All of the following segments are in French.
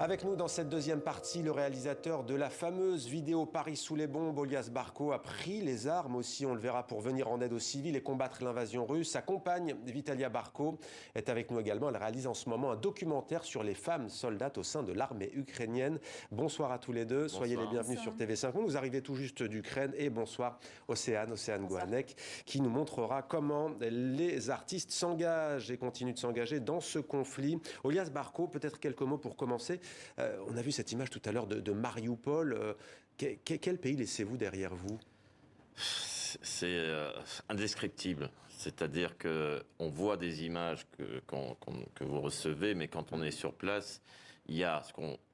Avec nous dans cette deuxième partie, le réalisateur de la fameuse vidéo Paris sous les bombes, Olias Barkó, a pris les armes aussi, on le verra, pour venir en aide aux civils et combattre l'invasion russe. Sa compagne, Vitalia Barkó, est avec nous également. Elle réalise en ce moment un documentaire sur les femmes soldates au sein de l'armée ukrainienne. Bonsoir à tous les deux, soyez les bienvenus sur TV5. Vous arrivez tout juste d'Ukraine et bonsoir Océane Gohanek, qui nous montrera comment les artistes s'engagent et continuent de s'engager dans ce conflit. Olias Barkó, peut-être quelques mots pour commencer. On a vu cette image tout à l'heure de Mariupol. Quel pays laissez-vous derrière vous ? C'est indescriptible. C'est-à-dire qu'on voit des images que vous recevez, mais quand on est sur place, il y a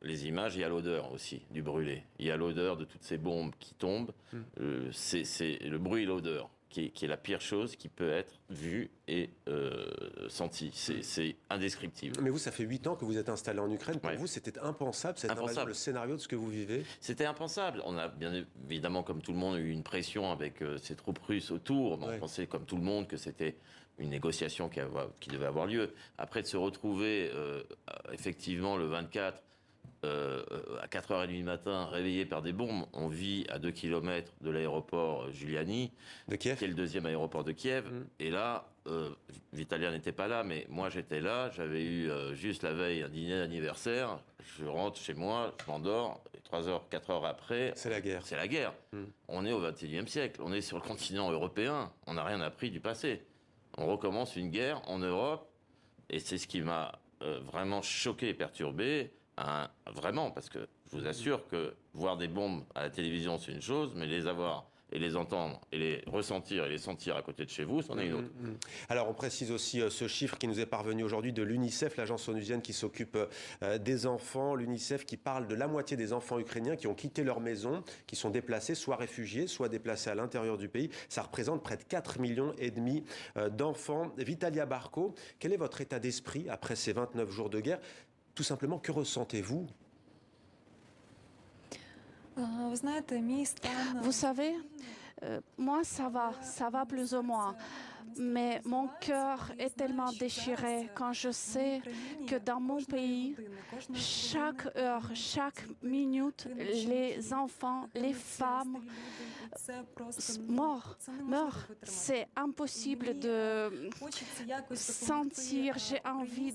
les images, il y a l'odeur aussi du brûlé. Il y a l'odeur de toutes ces bombes qui tombent. C'est le bruit et l'odeur qui est la pire chose qui peut être vue et sentie. C'est indescriptible. Mais vous, ça fait 8 ans que vous êtes installé en Ukraine. Pour vous, c'était impensable, le scénario de ce que vous vivez ? C'était impensable. On a bien évidemment, comme tout le monde, eu une pression avec ces troupes russes autour. On pensait, comme tout le monde, que c'était une négociation qui devait avoir lieu. Après, de se retrouver, effectivement, le 24, à 4h30 du matin, réveillé par des bombes. On vit à 2 km de l'aéroport Giuliani, de Kiev, qui est le deuxième aéroport de Kiev. Et là, Vitalia n'était pas là, mais moi j'étais là. J'avais eu juste la veille un dîner d'anniversaire. Je rentre chez moi, je m'endors. 3 heures, 4 heures après, c'est la guerre. C'est la guerre. On est au XXIe siècle. On est sur le continent européen. On n'a rien appris du passé. On recommence une guerre en Europe. Et c'est ce qui m'a vraiment choqué et perturbé. Vraiment, parce que je vous assure que voir des bombes à la télévision, c'est une chose, mais les avoir et les entendre et les ressentir et les sentir à côté de chez vous, c'en est une autre. Alors on précise aussi ce chiffre qui nous est parvenu aujourd'hui de l'UNICEF, l'agence onusienne qui s'occupe des enfants. L'UNICEF qui parle de la moitié des enfants ukrainiens qui ont quitté leur maison, qui sont déplacés, soit réfugiés, soit déplacés à l'intérieur du pays. Ça représente près de 4,5 millions d'enfants. Vitalia Barkó, quel est votre état d'esprit après ces 29 jours de guerre ? Tout simplement, que ressentez-vous ? Vous savez, moi ça va plus ou moins. Mais mon cœur est tellement déchiré quand je sais que dans mon pays, chaque heure, chaque minute, les enfants, les femmes meurent. C'est impossible de sentir. J'ai envie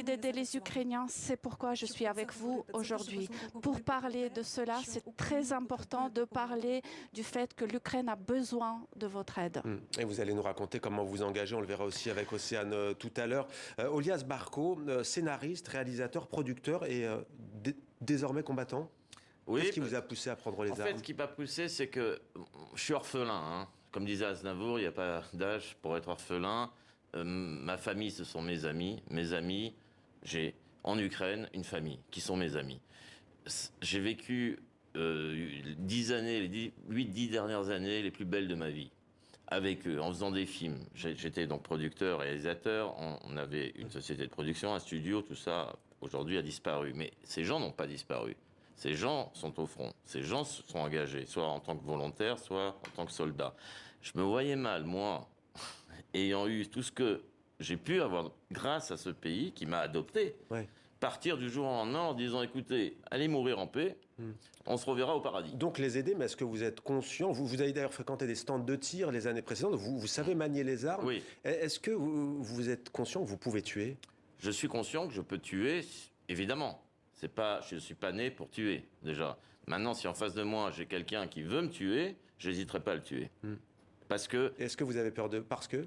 d'aider les Ukrainiens. C'est pourquoi je suis avec vous aujourd'hui. Pour parler de cela, c'est très important de parler du fait que l'Ukraine a besoin de votre aide. Et vous allez nous raconter comment vous engagez, on le verra aussi avec Océane tout à l'heure. Olias Barkó, scénariste, réalisateur, producteur et désormais combattant. Oui, qu'est-ce qui vous a poussé à prendre les armes ? En fait, ce qui m'a poussé, c'est que je suis orphelin. Comme disait Aznavour, il n'y a pas d'âge pour être orphelin. Ma famille, ce sont mes amis. Mes amis, j'ai en Ukraine une famille qui sont mes amis. J'ai vécu 10 années, les 8-10 dernières années les plus belles de ma vie. Avec eux, en faisant des films. J'étais donc producteur, réalisateur, on avait une société de production, un studio, tout ça, aujourd'hui a disparu. Mais ces gens n'ont pas disparu. Ces gens sont au front. Ces gens se sont engagés, soit en tant que volontaires, soit en tant que soldats. Je me voyais mal, moi, ayant eu tout ce que j'ai pu avoir grâce à ce pays qui m'a adopté, partir du jour au lendemain en disant, écoutez, allez mourir en paix, on se reverra au paradis. Donc les aider, mais est-ce que vous êtes conscient, vous avez d'ailleurs fréquenté des stands de tir les années précédentes, vous savez manier les armes. Oui. Est-ce que vous êtes conscient que vous pouvez tuer ? Je suis conscient que je peux tuer, évidemment. Je ne suis pas né pour tuer, déjà. Maintenant, si en face de moi, j'ai quelqu'un qui veut me tuer, je n'hésiterai pas à le tuer. Parce que... Est-ce que vous avez peur de... Parce que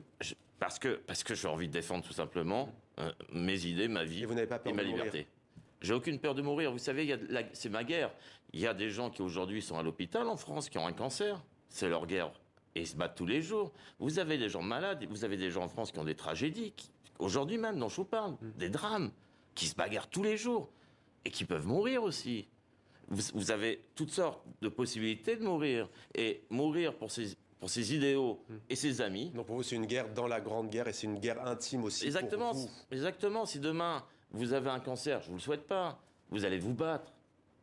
j'ai envie de défendre tout simplement mes idées, ma vie et ma liberté. J'ai aucune peur de mourir. Vous savez, c'est ma guerre. Il y a des gens qui aujourd'hui sont à l'hôpital en France, qui ont un cancer. C'est leur guerre. Et ils se battent tous les jours. Vous avez des gens malades, vous avez des gens en France qui ont des tragédies, aujourd'hui même, dont je vous parle, des drames, qui se bagarrent tous les jours et qui peuvent mourir aussi. Vous avez toutes sortes de possibilités de mourir. Et mourir pour ses idéaux et ses amis. Donc pour vous, c'est une guerre dans la grande guerre et c'est une guerre intime aussi. Exactement, pour vous. Exactement. Si demain, vous avez un cancer, je ne vous le souhaite pas, vous allez vous battre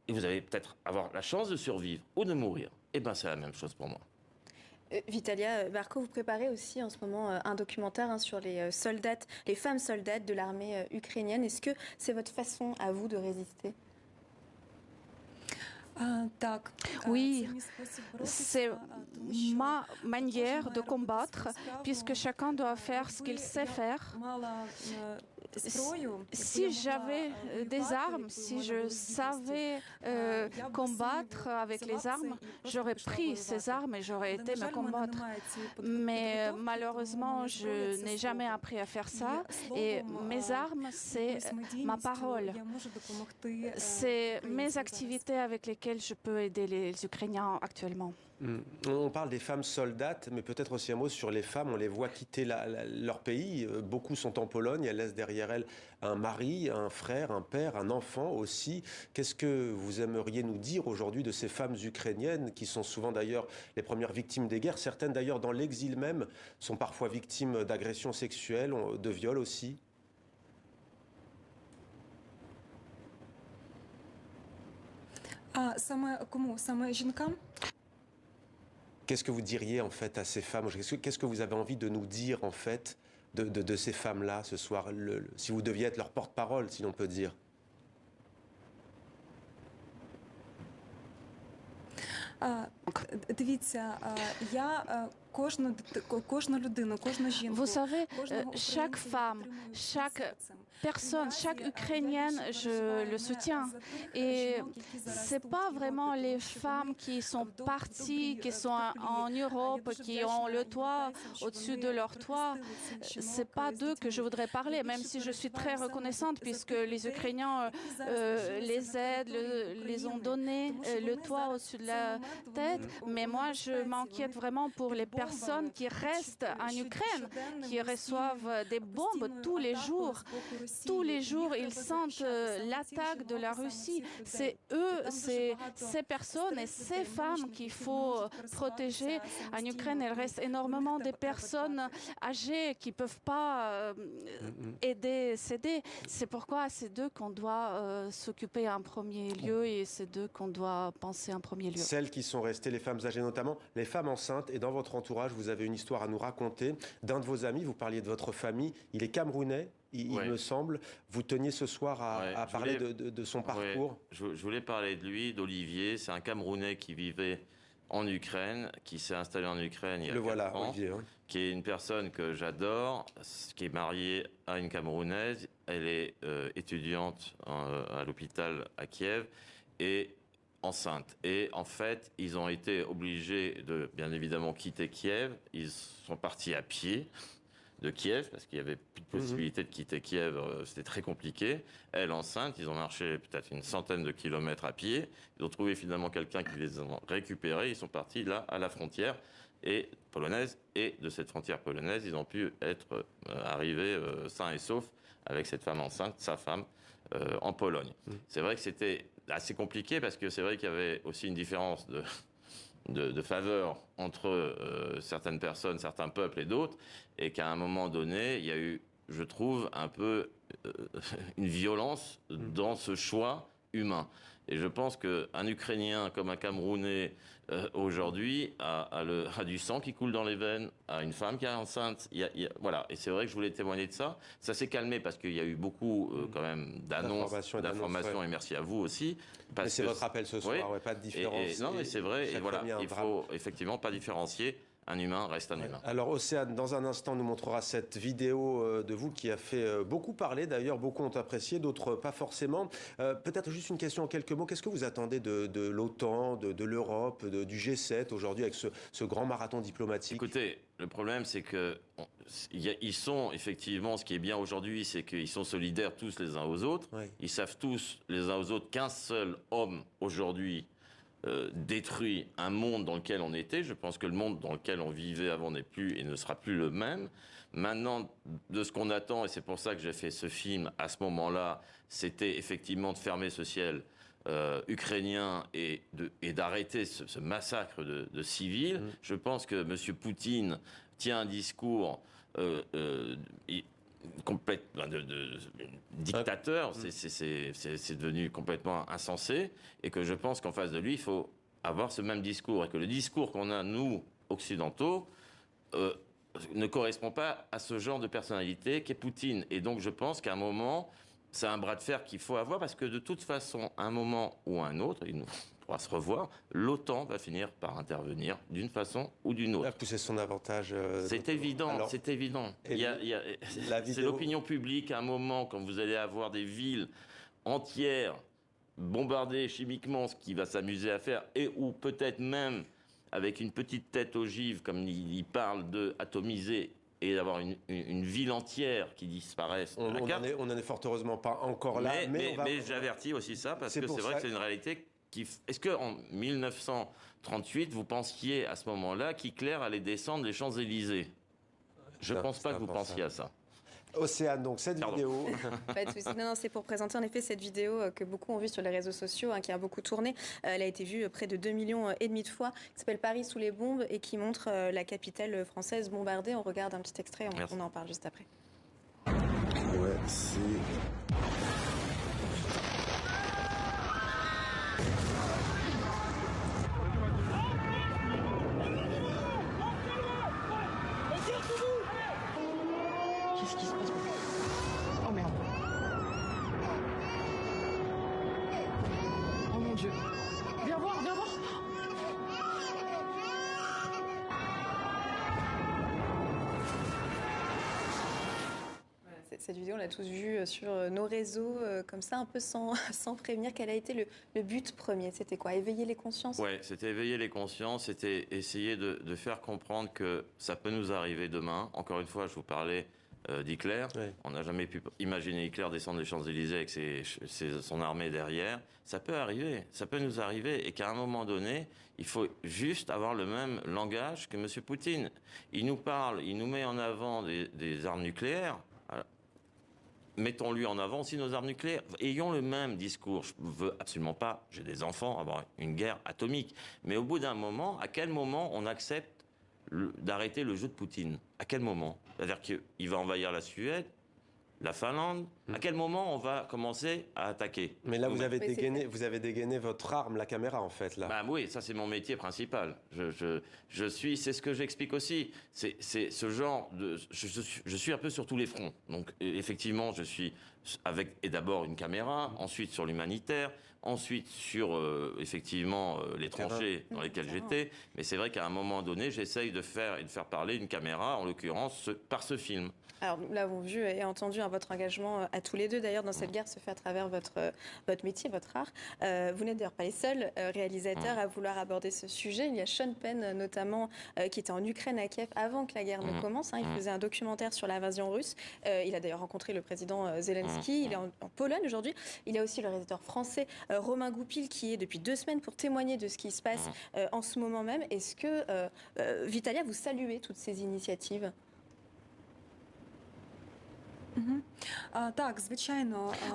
et vous allez peut-être avoir la chance de survivre ou de mourir. Eh bien, c'est la même chose pour moi. Vitalia Barko, vous préparez aussi en ce moment un documentaire sur les femmes soldates de l'armée ukrainienne. Est-ce que c'est votre façon à vous de résister? Oui, c'est ma manière de combattre, puisque chacun doit faire ce qu'il sait faire. Si j'avais des armes, si je savais combattre avec les armes, j'aurais pris ces armes et j'aurais été me combattre. Mais malheureusement, je n'ai jamais appris à faire ça. Et mes armes, c'est ma parole. C'est mes activités avec lesquelles je peux aider les Ukrainiens actuellement. On parle des femmes soldates, mais peut-être aussi un mot sur les femmes. On les voit quitter leur pays. Beaucoup sont en Pologne. Elles laissent derrière elles un mari, un frère, un père, un enfant aussi. Qu'est-ce que vous aimeriez nous dire aujourd'hui de ces femmes ukrainiennes qui sont souvent d'ailleurs les premières victimes des guerres? Certaines d'ailleurs dans l'exil même sont parfois victimes d'agressions sexuelles, de viols aussi. Qu'est-ce que vous diriez en fait à ces femmes? Qu'est-ce que vous avez envie de nous dire en fait de ces femmes-là ce soir, si vous deviez être leur porte-parole, si l'on peut dire? Vous savez, chaque femme, chaque personne, chaque Ukrainienne, je le soutiens. Et ce n'est pas vraiment les femmes qui sont parties, qui sont en Europe, qui ont le toit au-dessus de leur toit. Ce n'est pas d'eux que je voudrais parler, même si je suis très reconnaissante, puisque les Ukrainiens les aident, les ont donné le toit au-dessus de la tête. Mais moi, je m'inquiète vraiment pour les personnes qui restent en Ukraine, qui reçoivent des bombes tous les jours. Tous les jours, ils sentent l'attaque de la Russie. C'est eux, c'est ces personnes et ces femmes qu'il faut protéger. En Ukraine, il reste énormément de personnes âgées qui ne peuvent pas s'aider. C'est pourquoi c'est d'eux qu'on doit s'occuper en premier lieu et c'est d'eux qu'on doit penser en premier lieu. Celles qui sont restées, les femmes âgées notamment, les femmes enceintes. Et dans votre entourage, vous avez une histoire à nous raconter d'un de vos amis. Vous parliez de votre famille. Il est camerounais. Il me semble. Vous teniez ce soir à parler de son parcours. Je voulais parler de lui, d'Olivier. C'est un Camerounais qui vivait en Ukraine, qui s'est installé en Ukraine il y a 4 ans, Olivier, hein. Qui est une personne que j'adore, qui est mariée à une Camerounaise. Elle est étudiante à l'hôpital à Kiev et enceinte. Et en fait, ils ont été obligés de, bien évidemment, quitter Kiev. Ils sont partis à pied de Kiev, parce qu'il n'y avait plus de possibilité de quitter Kiev, c'était très compliqué. Elle, enceinte, ils ont marché peut-être une centaine de kilomètres à pied. Ils ont trouvé finalement quelqu'un qui les a récupérés. Ils sont partis là, à la frontière polonaise. Et de cette frontière polonaise, ils ont pu être arrivés sains et saufs avec cette femme enceinte, sa femme, en Pologne. C'est vrai que c'était assez compliqué, parce que c'est vrai qu'il y avait aussi une différence de faveur entre certaines personnes, certains peuples et d'autres, et qu'à un moment donné, il y a eu, je trouve, un peu une violence dans ce choix humain. Et je pense qu'un Ukrainien comme un Camerounais aujourd'hui a du sang qui coule dans les veines, a une femme qui est enceinte. Voilà. Et c'est vrai que je voulais témoigner de ça. Ça s'est calmé parce qu'il y a eu beaucoup quand même d'informations, et merci à vous aussi. C'est votre appel ce soir, pas de différence. Non, mais c'est vrai. Et voilà, il faut effectivement pas différencier. Un humain reste un humain. Alors Océane, dans un instant, nous montrera cette vidéo de vous qui a fait beaucoup parler. D'ailleurs, beaucoup ont apprécié, d'autres pas forcément. Peut-être juste une question en quelques mots. Qu'est-ce que vous attendez de l'OTAN, de l'Europe, du G7 aujourd'hui avec ce grand marathon diplomatique? Écoutez, le problème, c'est que ils sont effectivement, ce qui est bien aujourd'hui, c'est qu'ils sont solidaires tous les uns aux autres. Oui. Ils savent tous les uns aux autres qu'un seul homme aujourd'hui détruit un monde dans lequel on était. Je pense que le monde dans lequel on vivait avant n'est plus et ne sera plus le même. Maintenant, de ce qu'on attend, et c'est pour ça que j'ai fait ce film à ce moment-là, c'était effectivement de fermer ce ciel ukrainien et d'arrêter ce massacre de civils. Je pense que M. Poutine tient un discours complètement de dictateur, c'est devenu complètement insensé, et que je pense qu'en face de lui, il faut avoir ce même discours, et que le discours qu'on a, nous, occidentaux ne correspond pas à ce genre de personnalité qu'est Poutine. Et donc je pense qu'à un moment, c'est un bras de fer qu'il faut avoir parce que de toute façon, à un moment ou à un autre, il nous pourra se revoir, l'OTAN va finir par intervenir d'une façon ou d'une autre. À pousser son avantage. C'est évident, Alors, c'est évident. la C'est vidéo- l'opinion publique à un moment, quand vous allez avoir des villes entières bombardées chimiquement, ce qu'il va s'amuser à faire, et ou peut-être même avec une petite tête ogive, comme il parle de atomiser et d'avoir une ville entière qui disparaisse. On n'en est fort heureusement pas encore là. Mais j'avertis aussi ça, parce que c'est vrai que c'est une réalité qui... Est-ce qu'en 1938, vous pensiez à ce moment-là qu'Hitler allait descendre les Champs-Élysées? Je ne pense pas que vous pensiez à ça. Océane, donc cette vidéo. Pas de souci. Non, c'est pour présenter en effet cette vidéo que beaucoup ont vue sur les réseaux sociaux, qui a beaucoup tourné. Elle a été vue près de 2,5 millions de fois, qui s'appelle Paris sous les bombes et qui montre la capitale française bombardée. On regarde un petit extrait, on en parle juste après. Ouais, c'est... Qu'est-ce qui se passe? Oh merde. Oh mon Dieu. Viens voir, viens voir. Cette vidéo, on l'a tous vue sur nos réseaux, comme ça, un peu sans prévenir. Quel a été le but premier? C'était quoi? Éveiller les consciences? Oui, c'était éveiller les consciences, c'était essayer de faire comprendre que ça peut nous arriver demain. Encore une fois, je vous parlais d'Hitler. Oui. On n'a jamais pu imaginer Hitler descendre les Champs-Élysées avec son armée derrière. Ça peut arriver, ça peut nous arriver. Et qu'à un moment donné, il faut juste avoir le même langage que M. Poutine. Il nous parle, il nous met en avant des armes nucléaires. Mettons-lui en avant aussi nos armes nucléaires. Ayons le même discours. Je ne veux absolument pas, j'ai des enfants, avoir une guerre atomique. Mais au bout d'un moment, à quel moment on accepte d'arrêter le jeu de Poutine? À quel moment? C'est-à-dire qu'il va envahir la Suède, la Finlande. À quel moment on va commencer à attaquer? Mais là, vous avez dégainé votre arme, la caméra, en fait, là. Bah oui, ça c'est mon métier principal. C'est ce que j'explique aussi. C'est ce genre de... Je suis un peu sur tous les fronts. Donc effectivement, je suis avec d'abord une caméra, ensuite sur l'humanitaire, ensuite sur effectivement les tranchées dans lesquelles j'étais. Mais c'est vrai qu'à un moment donné, j'essaye de faire parler une caméra, en l'occurrence par ce film. Alors, nous l'avons vu et entendu, votre engagement à tous les deux, d'ailleurs, dans cette guerre se fait à travers votre métier, votre art. Vous n'êtes d'ailleurs pas les seuls réalisateurs à vouloir aborder ce sujet. Il y a Sean Penn, notamment, qui était en Ukraine, à Kiev, avant que la guerre ne commence. Il faisait un documentaire sur l'invasion russe. Il a d'ailleurs rencontré le président Zelensky. Il est en Pologne aujourd'hui. Il y a aussi le réalisateur français Romain Goupil, qui est depuis 2 semaines pour témoigner de ce qui se passe en ce moment même. Est-ce que, Vitalia, vous saluez toutes ces initiatives?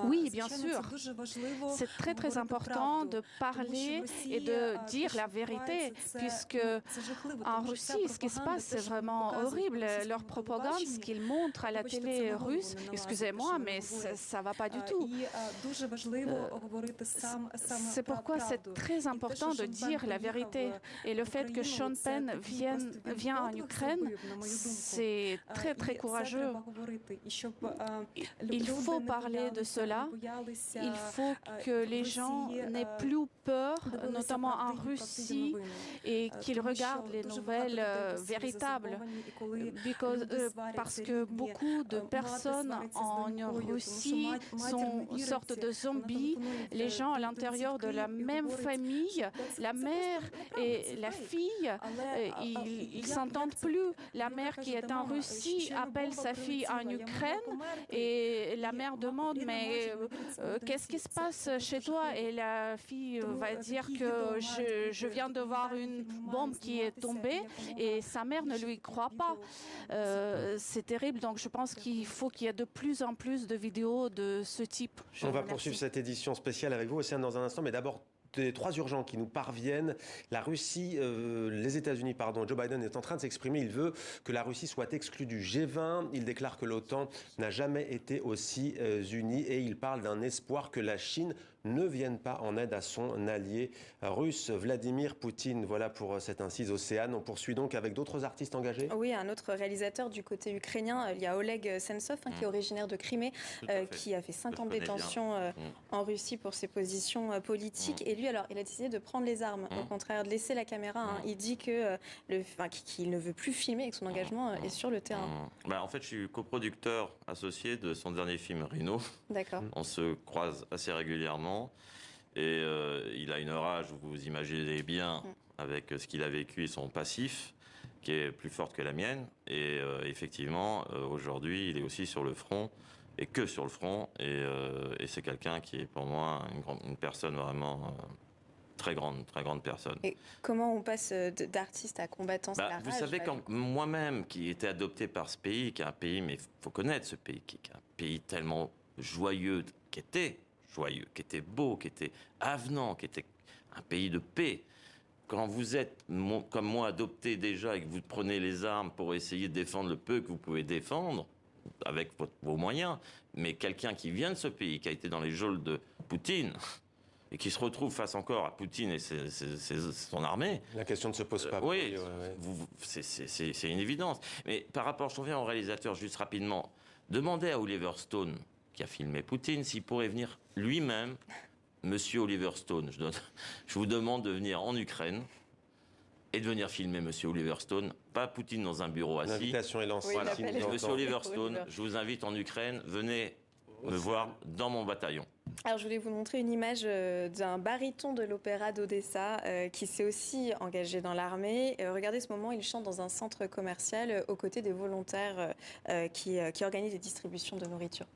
Oui, bien sûr. C'est très très important de parler et de dire la vérité, puisque en Russie, ce qui se passe, c'est vraiment horrible. Leur propagande, ce qu'ils montrent à la télé russe, excusez-moi, mais ça va pas du tout. C'est pourquoi c'est très important de dire la vérité. Et le fait que Sean Penn vient en Ukraine, c'est très très courageux. Il faut parler de cela. Il faut que les gens n'aient plus peur, notamment en Russie, et qu'ils regardent les nouvelles véritables. Parce que beaucoup de personnes en Russie sont une sorte de zombies. Les gens à l'intérieur de la même famille, la mère et la fille, ils s'entendent plus. La mère qui est en Russie appelle sa fille en Ukraine et la mère demande mais qu'est-ce qui se passe chez toi? Et la fille va dire que je viens de voir une bombe qui est tombée et sa mère ne lui croit pas. C'est terrible, donc je pense qu'il faut qu'il y ait de plus en plus de vidéos de ce type. On va poursuivre cette édition spéciale avec vous, Océane, dans un instant, mais d'abord des 3 urgents qui nous parviennent. La Russie, les États-Unis, pardon, Joe Biden est en train de s'exprimer. Il veut que la Russie soit exclue du G20. Il déclare que l'OTAN n'a jamais été aussi unie et il parle d'un espoir que la Chine ne vienne pas en aide à son allié russe, Vladimir Poutine. Voilà pour cette incise Océane. On poursuit donc avec d'autres artistes engagés. Oui, un autre réalisateur du côté ukrainien, il y a Oleg Sentsov, qui est originaire de Crimée, qui a fait 5 ans de détention en Russie pour ses positions politiques. Et lui, alors, il a décidé de prendre les armes, au contraire, de laisser la caméra. Il dit que qu'il ne veut plus filmer et que son engagement est sur le terrain. Bah, en fait, je suis coproducteur associé de son dernier film, Rhino. D'accord. On se croise assez régulièrement. Et il a une rage, vous imaginez bien, avec ce qu'il a vécu et son passif, qui est plus forte que la mienne. Et effectivement, aujourd'hui, il est aussi sur le front, et que sur le front. Et c'est quelqu'un qui est pour moi une personne vraiment très grande personne. Et comment on passe d'artiste à combattant? Vous savez, quand moi-même, qui était adopté par ce pays, qui est un pays, mais il faut connaître ce pays, qui est un pays tellement joyeux, qui était beau, qui était avenant, qui était un pays de paix. Quand vous êtes, comme moi, adopté déjà et que vous prenez les armes pour essayer de défendre le peu que vous pouvez défendre, avec vos moyens, mais quelqu'un qui vient de ce pays, qui a été dans les geôles de Poutine, et qui se retrouve face encore à Poutine et son armée... La question ne se pose pas. Oui, c'est une évidence. Mais par rapport, je reviens au réalisateur juste rapidement, demandez à Oliver Stone, qui a filmé Poutine, s'il pourrait venir lui-même, Monsieur Oliver Stone, je vous demande de venir en Ukraine et de venir filmer Monsieur Oliver Stone, pas Poutine dans un bureau assis. L'invitation est lancée. Voilà. Monsieur Oliver Stone, je vous invite en Ukraine, venez me voir dans mon bataillon. Alors, je voulais vous montrer une image d'un baryton de l'opéra d'Odessa qui s'est aussi engagé dans l'armée. Regardez ce moment, il chante dans un centre commercial aux côtés des volontaires qui organisent des distributions de nourriture.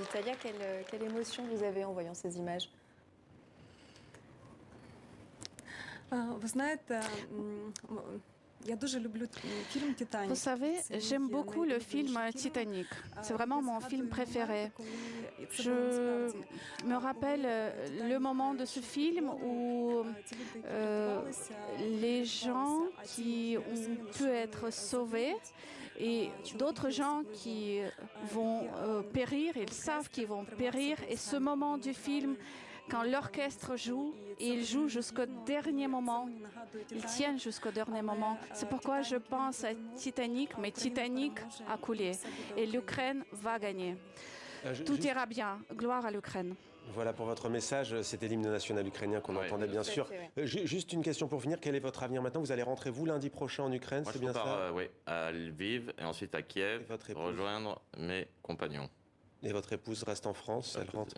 Vitalia, quelle émotion vous avez en voyant ces images? Vous savez, j'aime beaucoup le film Titanic. C'est vraiment mon film préféré. Je me rappelle le moment de ce film où les gens qui ont pu être sauvés et d'autres gens qui vont périr, ils savent qu'ils vont périr. Et ce moment du film, quand l'orchestre joue, et ils jouent jusqu'au dernier moment, ils tiennent jusqu'au dernier moment. C'est pourquoi je pense à Titanic, mais Titanic a coulé et l'Ukraine va gagner. Tout ira bien. Gloire à l'Ukraine. Voilà pour votre message. C'était l'hymne national ukrainien qu'on entendait bien sûr. Juste une question pour finir. Quel est votre avenir maintenant? Vous allez rentrer, vous, lundi prochain en Ukraine, c'est bien ça? Oui, à Lviv et ensuite à Kiev, rejoindre mes compagnons. Et votre épouse reste en France? Elle rentre.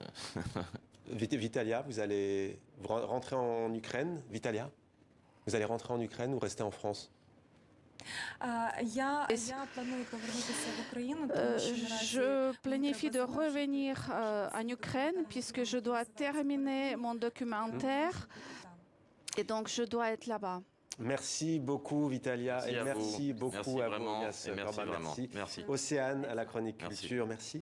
Vitalia, vous allez rentrer en Ukraine? Vitalia, vous allez rentrer en Ukraine ou rester en France? Je planifie de revenir en Ukraine puisque je dois terminer mon documentaire et donc je dois être là-bas. Merci beaucoup Vitalia et merci beaucoup à vous. Merci. Océane à la chronique culture. Merci.